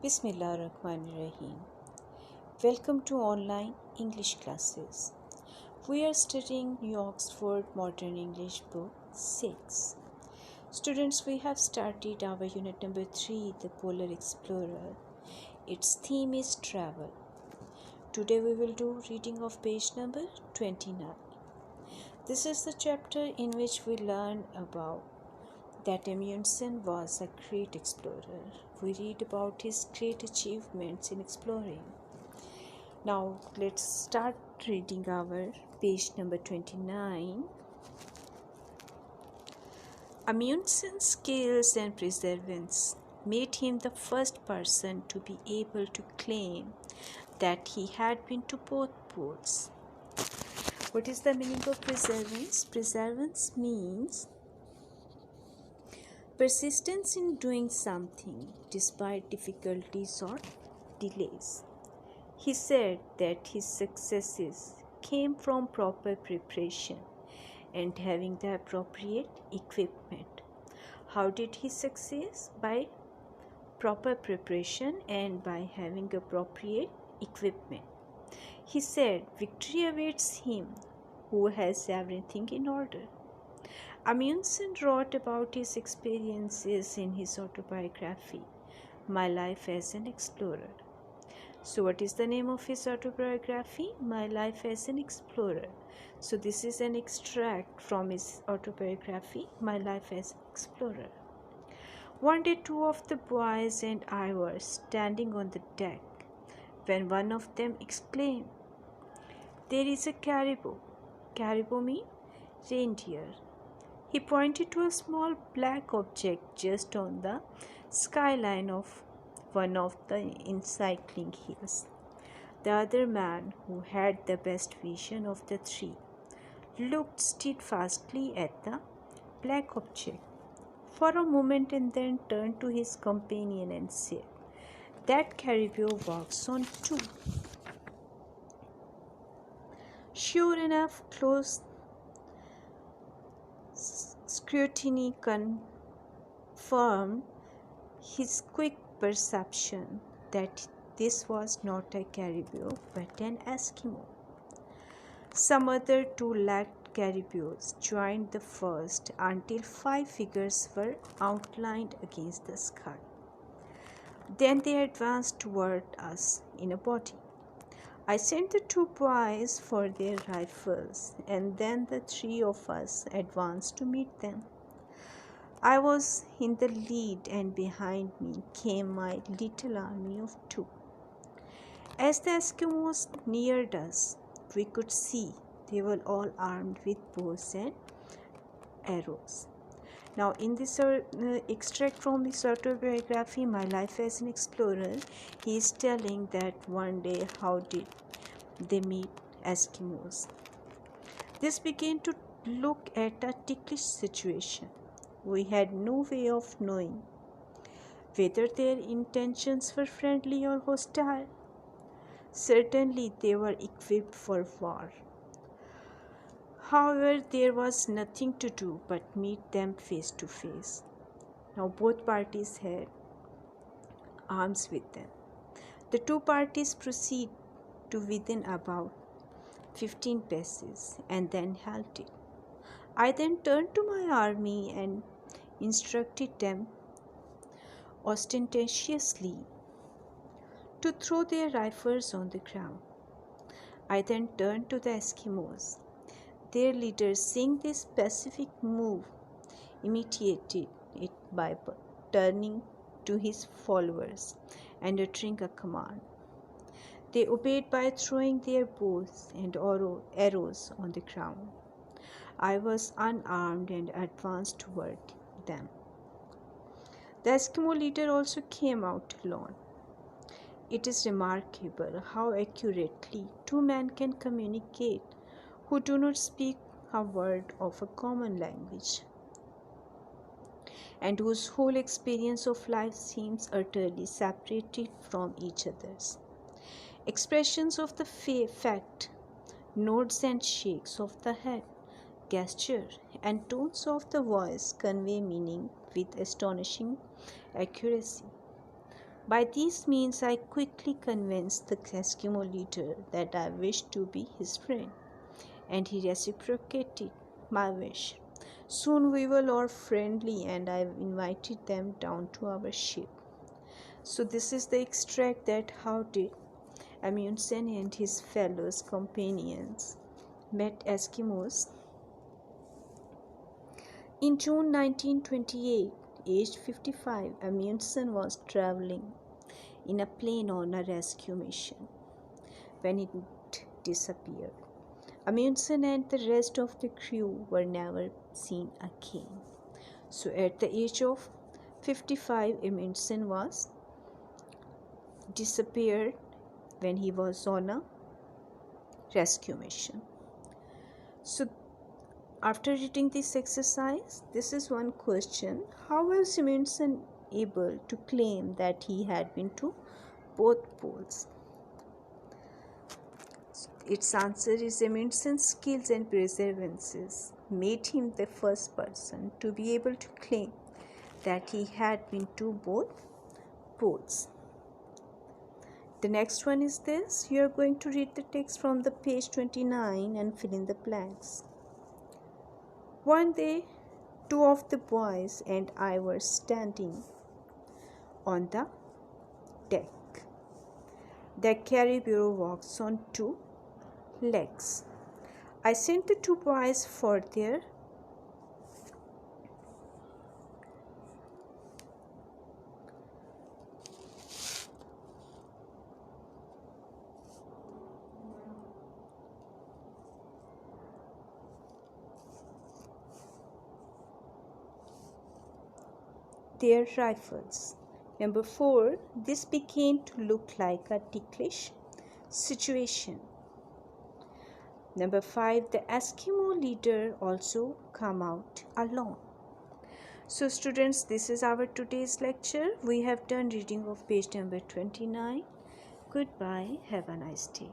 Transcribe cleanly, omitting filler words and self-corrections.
Bismillahirrahmanirrahim. Welcome to online English classes. We are studying New Oxford Modern English Book 6. Students, we have started our unit number 3, the Polar Explorer. Its theme is travel. Today we will do reading of page number 29. This is the chapter in which we learn about that Amundsen was a great explorer. We read about his great achievements in exploring. Now let's start reading our page number 29. Amundsen's skills and perseverance made him the first person to be able to claim that he had been to both poles. What is the meaning of perseverance? Perseverance means persistence in doing something despite difficulties or delays. He said that his successes came from proper preparation and having the appropriate equipment. How did he succeed? By proper preparation and by having appropriate equipment. He said victory awaits him who has everything in order. Amundsen wrote about his experiences in his autobiography, My Life as an Explorer. So what is the name of his autobiography? My Life as an Explorer. So this is an extract from his autobiography, My Life as an Explorer. One day 2 of the boys and I were standing on the deck when one of them exclaimed, "There is a caribou." Caribou means reindeer. He pointed to a small black object just on the skyline of one of the encircling hills. The other man, who had the best vision of the three, looked steadfastly at the black object for a moment and then turned to his companion and said, "That caribou walks on two." Sure enough, close scrutiny confirmed his quick perception that this was not a caribou but an Eskimo. Some other 2 lagged caribous joined the first until 5 figures were outlined against the sky. Then they advanced toward us in a body. I sent the 2 boys for their rifles, and then the 3 of us advanced to meet them. I was in the lead, and behind me came my little army of 2. As the Eskimos neared us, we could see they were all armed with bows and arrows. Now, in this extract from his autobiography, My Life as an Explorer, he is telling that one day how did they meet Eskimos. This began to look at a ticklish situation. We had no way of knowing whether their intentions were friendly or hostile. Certainly, they were equipped for war. However, there was nothing to do but meet them face to face. Now, both parties had arms with them. The 2 parties proceed to within about 15 paces and then halted. I then turned to my army and instructed them ostentatiously to throw their rifles on the ground. I then turned to the Eskimos. Their leader, seeing this specific move, imitated it by turning to his followers and uttering a command. They obeyed by throwing their bows and arrows on the ground. I was unarmed and advanced toward them. The Eskimo leader also came out alone. It is remarkable how accurately 2 men can communicate who do not speak a word of a common language and whose whole experience of life seems utterly separated from each other's. Expressions of the fact, nods and shakes of the head, gesture, and tones of the voice convey meaning with astonishing accuracy. By these means, I quickly convinced the Eskimo leader that I wished to be his friend, and he reciprocated my wish. Soon we were all friendly, and I invited them down to our ship. So this is the extract that how did Amundsen and his fellow companions met Eskimos. In June 1928, aged 55, Amundsen was traveling in a plane on a rescue mission when it disappeared. Amundsen and the rest of the crew were never seen again. So at the age of 55, Amundsen was disappeared when he was on a rescue mission. So after reading this exercise, this is one question: how was Amundsen able to claim that he had been to both poles? Its answer is Amundsen's skills and perseverance made him the first person to be able to claim that he had been to both poles. The next one is this. You are going to read the text from the page 29 and fill in the blanks. One day, two of the boys and I were standing on the deck. The caribou walks on two legs. I sent the two boys for their rifles. Number 4, this began to look like a ticklish situation. Number 5, the Eskimo leader also come out alone. So students, this is our today's lecture. We have done reading of page number 29. Goodbye. Have a nice day.